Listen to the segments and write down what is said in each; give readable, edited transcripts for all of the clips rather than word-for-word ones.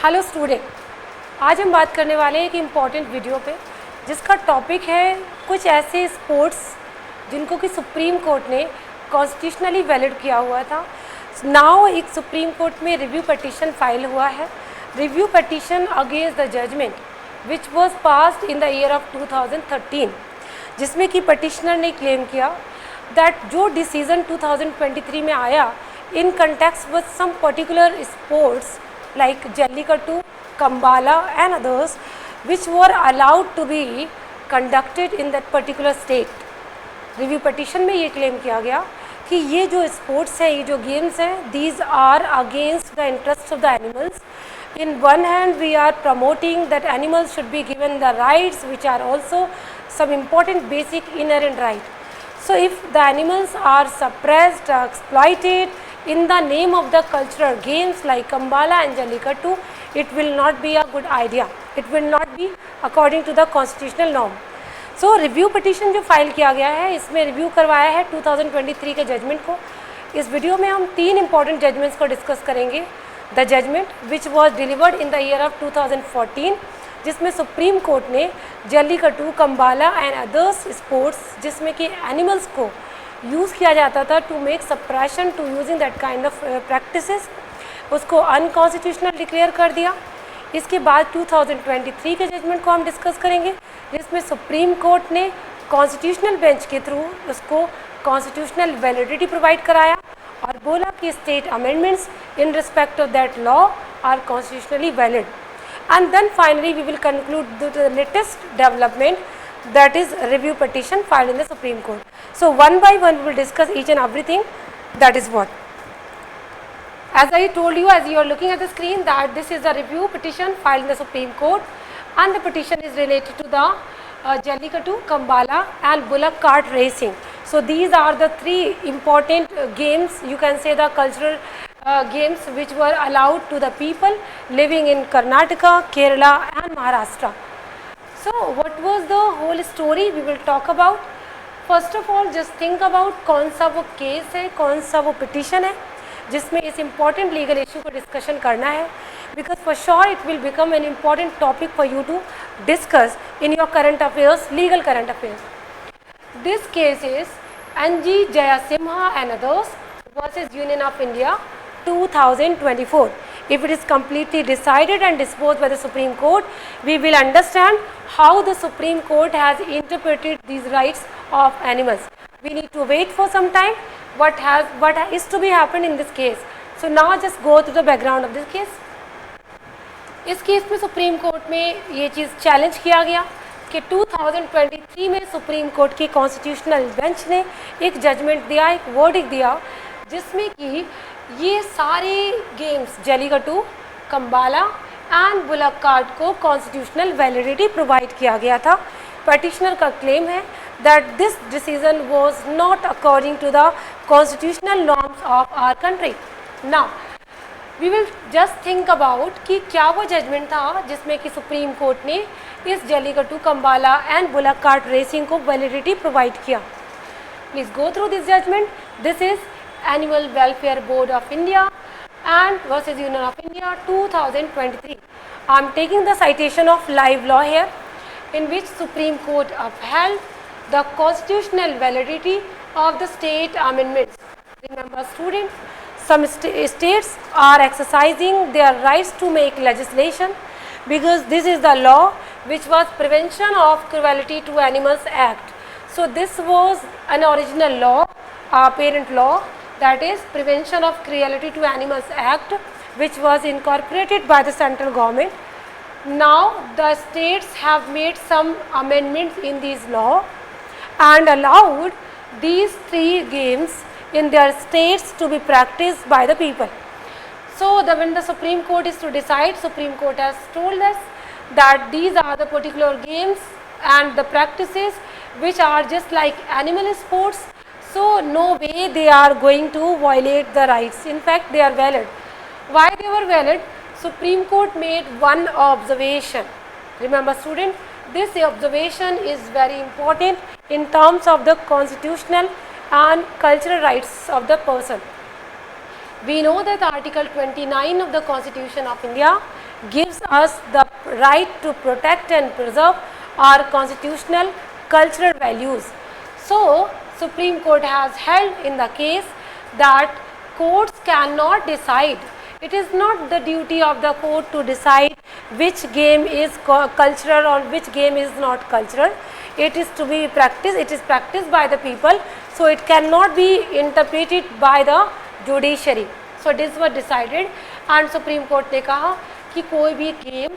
Hello student, आज हम बात करने वाले हैं एक इम्पॉर्टेंट वीडियो पे जिसका टॉपिक है कुछ ऐसे स्पोर्ट्स जिनको कि सुप्रीम कोर्ट ने कॉन्स्टिट्यूशनली वैलिड किया हुआ था। नाउ एक सुप्रीम कोर्ट में रिव्यू पटिशन फाइल हुआ है, review petition against the judgment which was passed in the year of 2013, जिसमें कि पटिशनर ने क्लेम किया दैट जो डिसीजन 2023 में आया in context with some particular sports like Jallikattu, Kambala and others which were allowed to be conducted in that particular state. Review petition में ये claim किया गया कि ये जो स्पोर्ट्स हैं, ये जो गेम्स हैं, these are against the interests of the animals. In one hand we are promoting that animals should be given the rights which are also some important basic inherent right. So if the animals are suppressed or exploited in the name of the cultural games like Kambala and Jallikattu, it will not be a good idea. It will not be according to the constitutional norm. So review petition जो file किया गया है, इसमें review करवाया है 2023 के judgement को। इस वीडियो में हम 3 इंपॉर्टेंट जजमेंट्स को डिस्कस करेंगे। The judgment which was delivered in the year of 2014, जिसमें सुप्रीम कोर्ट ने Jallikattu, Kambala and others sports जिसमें कि एनिमल्स को यूज़ किया जाता था to make suppression to using that kind of practices, उसको अनकॉन्स्टिट्यूशनल डिक्लेयर कर दिया। इसके बाद 2023 के जजमेंट को हम डिस्कस करेंगे, जिसमें सुप्रीम कोर्ट ने कॉन्स्टिट्यूशनल बेंच के थ्रू उसको कॉन्स्टिट्यूशनल वैलिडिटी प्रोवाइड कराया और बोला कि state amendments in respect of that law are constitutionally valid. And then finally we will conclude the latest development, that is review petition filed in the Supreme Court. So one by one we will discuss each and everything. That is what, as I told you, as you are looking at the screen, that this is a review petition filed in the Supreme Court and the petition is related to the Jallikattu, Kambala and bullock cart racing. So these are the 3 important games, you can say the cultural games which were allowed to the people living in Karnataka, Kerala and Maharashtra. So what was the whole story we will talk about. First of all just think about कौन सा वो case है, कौन सा वो petition है जिसमें इस इम्पॉर्टेंट लीगल इशू को डिस्कशन करना है, because for sure it will become an important topic for you to discuss in your current affairs, legal current affairs. This case is NG Jayasimha and others versus Union of India 2024. If it is completely decided and disposed by the Supreme Court, we will understand how the Supreme Court has interpreted these rights of animals. We need to wait for some time what is to be happened in this case. So now just go through the background of this case. इस case में supreme court में ये चीज़ challenge किया गया कि 2023 में supreme court की constitutional bench ने एक जजमेंट दिया, एक वर्डिक्ट दिया, जिसमें कि ये सारे games Jallikattu, Kambala and bullock cart को कॉन्स्टिट्यूशनल वैलिडिटी प्रोवाइड किया गया था। पटिशनर का क्लेम है that this decision was not according to the constitutional norms of our country. Now we will just think about कि क्या वो जजमेंट था जिसमें कि सुप्रीम कोर्ट ने इस Jallikattu, Kambala and bullock cart racing को वैलिडिटी प्रोवाइड किया। Please go through this judgment. This is Animal Welfare Board of India and versus Union of India 2023. I am taking the citation of live law here, in which Supreme Court upheld the constitutional validity of the state amendments. Remember students, some states are exercising their rights to make legislation because this is the law which was Prevention of Cruelty to Animals Act. So this was an original law, parent law, that is Prevention of Cruelty to Animals Act, which was incorporated by the central government. Now the states have made some amendments in this law and allowed these 3 games in their states to be practiced by the people. So when the Supreme Court is to decide, Supreme Court has told us that these are the particular games and the practices which are just like animal sports. So no way they are going to violate the rights. In fact, they are valid. Why they were valid? Supreme Court made one observation. Remember student, this observation is very important in terms of the constitutional and cultural rights of the person. We know that Article 29 of the Constitution of India gives us the right to protect and preserve our constitutional cultural values. So, Supreme Court has held in the case that courts cannot decide. It is not the duty of the court to decide which game is cultural or which game is not cultural. It is to be practiced, it is practiced by the people, so it cannot be interpreted by the judiciary. So this was decided and Supreme Court ने कहा कि कोई भी game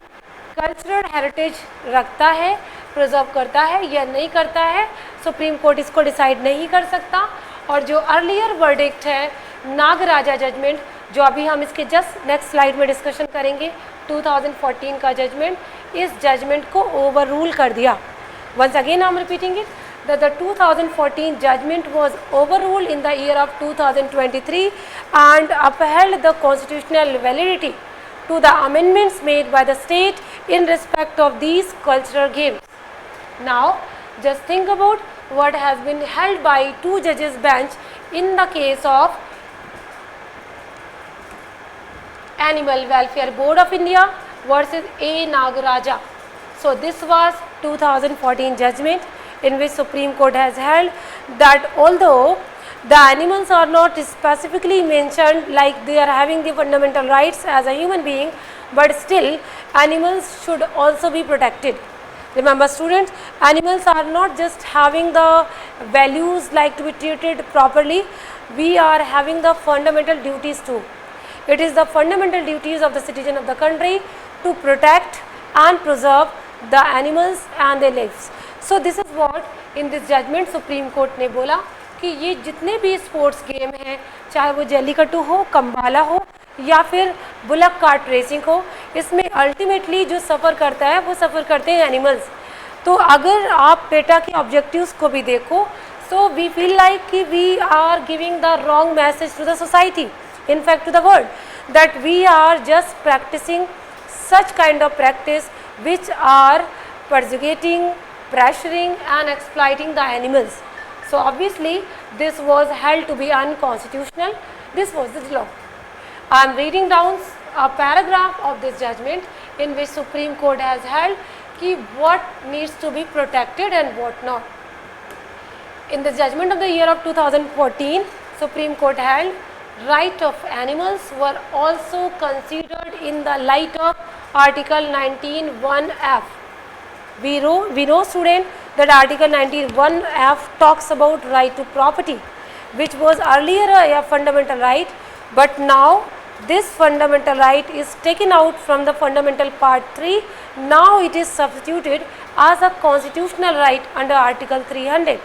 cultural heritage रखता है, preserve करता है या नहीं करता है, सुप्रीम कोर्ट इसको डिसाइड नहीं कर सकता. और जो अर्लियर वर्डिक्ट है नागराजा जजमेंट, जो अभी हम इसके जस्ट नेक्स्ट स्लाइड में डिस्कशन करेंगे, 2014 का जजमेंट, इस जजमेंट को ओवर रूल कर दिया. Once again I am repeating it that the 2014 judgment was overruled in the year of 2023 and upheld the constitutional validity to the amendments made by the state in respect of these cultural games. Now, just think about what has been held by two judges bench in the case of Animal Welfare Board of India versus A. Nagaraja. So, this was 2014 judgment in which Supreme Court has held that although the animals are not specifically mentioned like they are having the fundamental rights as a human being, but still animals should also be protected. Remember students, animals are not just having the values like to be treated properly, we are having the fundamental duties too. It is the fundamental duties of the citizen of the country to protect and preserve the animals and their lives. So this is what in this judgment Supreme Court ने बोला कि ये जितने भी sports game हैं, चाहे वो जल्लीकट्टू हो, कंबाला हो या फिर बुलक कार्ट रेसिंग हो, इसमें अल्टीमेटली जो सफ़र करता है वो सफ़र करते हैं एनिमल्स. तो अगर आप पेटा के ऑब्जेक्टिव्स को भी देखो, सो वी फील लाइक कि we are giving the wrong message to the society, in fact to the world, that we are just practicing such kind of practice which are persecuting, pressuring and exploiting the animals. So obviously this was held to be unconstitutional. This was the law. I am reading down a paragraph of this judgment in which Supreme Court has held कि what needs to be protected and what not. In the judgment of the year of 2014, Supreme Court held right of animals were also considered in the light of Article 19(1)(f). We know student that Article 19(1)(f) talks about right to property, which was earlier a fundamental right, but now this fundamental right is taken out from the fundamental part 3. Now it is substituted as a constitutional right under Article 300.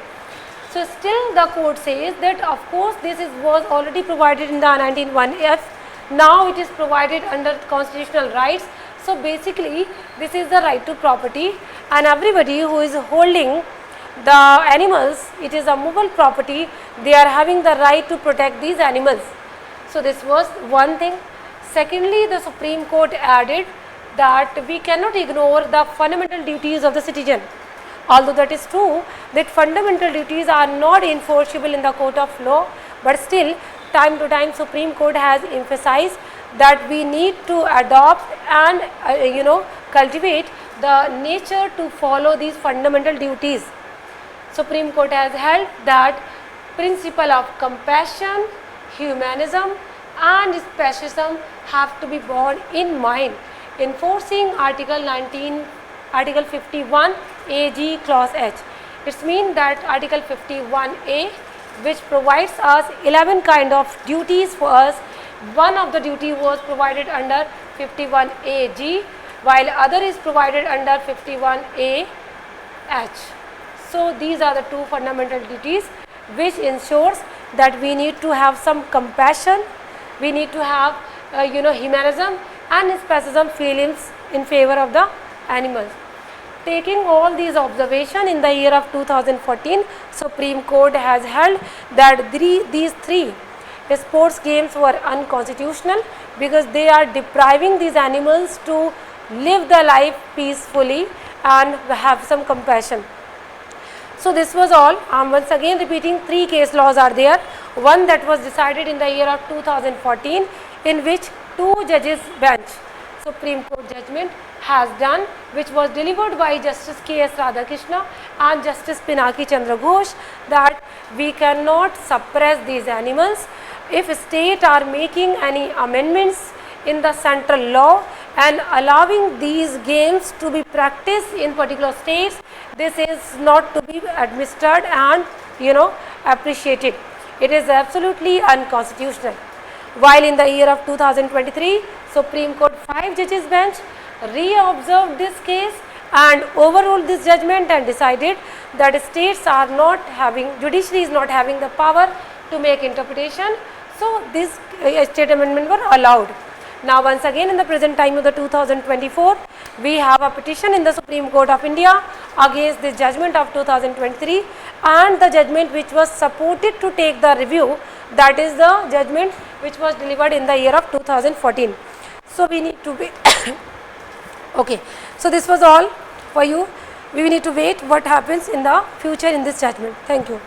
So still the court says that of course this was already provided in the 19(1)(f). Now it is provided under constitutional rights. So basically this is the right to property, and everybody who is holding the animals, it is a movable property, they are having the right to protect these animals. So this was one thing. Secondly, the Supreme Court added that we cannot ignore the fundamental duties of the citizen. Although that is true that fundamental duties are not enforceable in the court of law, but still time to time Supreme Court has emphasized that we need to adopt and cultivate the nature to follow these fundamental duties. Supreme Court has held that principle of compassion, humanism and speciesism have to be borne in mind. Enforcing Article 51 AG clause H. It means that Article 51A, which provides us 11 kind of duties for us, one of the duty was provided under 51AG, while other is provided under 51AH. So these are the two fundamental duties which ensures that we need to have some compassion, we need to have humanism and speciesism feelings in favor of the animals. Taking all these observations in the year of 2014, Supreme Court has held that these three sports games were unconstitutional because they are depriving these animals to live their life peacefully and have some compassion. So this was all. I am once again repeating, three case laws are there. One that was decided in the year of 2014 in which two judges bench Supreme Court judgment has done, which was delivered by Justice K.S. Radhakrishna and Justice Pinaki Chandra Ghosh, that we cannot suppress these animals. If state are making any amendments in the central law and allowing these games to be practiced in particular states, this is not to be administered and appreciated. It is absolutely unconstitutional. While in the year of 2023, Supreme Court 5 judges bench re-observed this case and overruled this judgment and decided that states are not having, judiciary is not having the power to make interpretation. So this state amendment were allowed. Now once again in the present time of the 2024, we have a petition in the Supreme Court of India against the judgment of 2023 and the judgment which was supported to take the review, that is the judgment which was delivered in the year of 2014. So we need to wait. Okay, so this was all for you. We need to wait what happens in the future in this judgment. Thank you.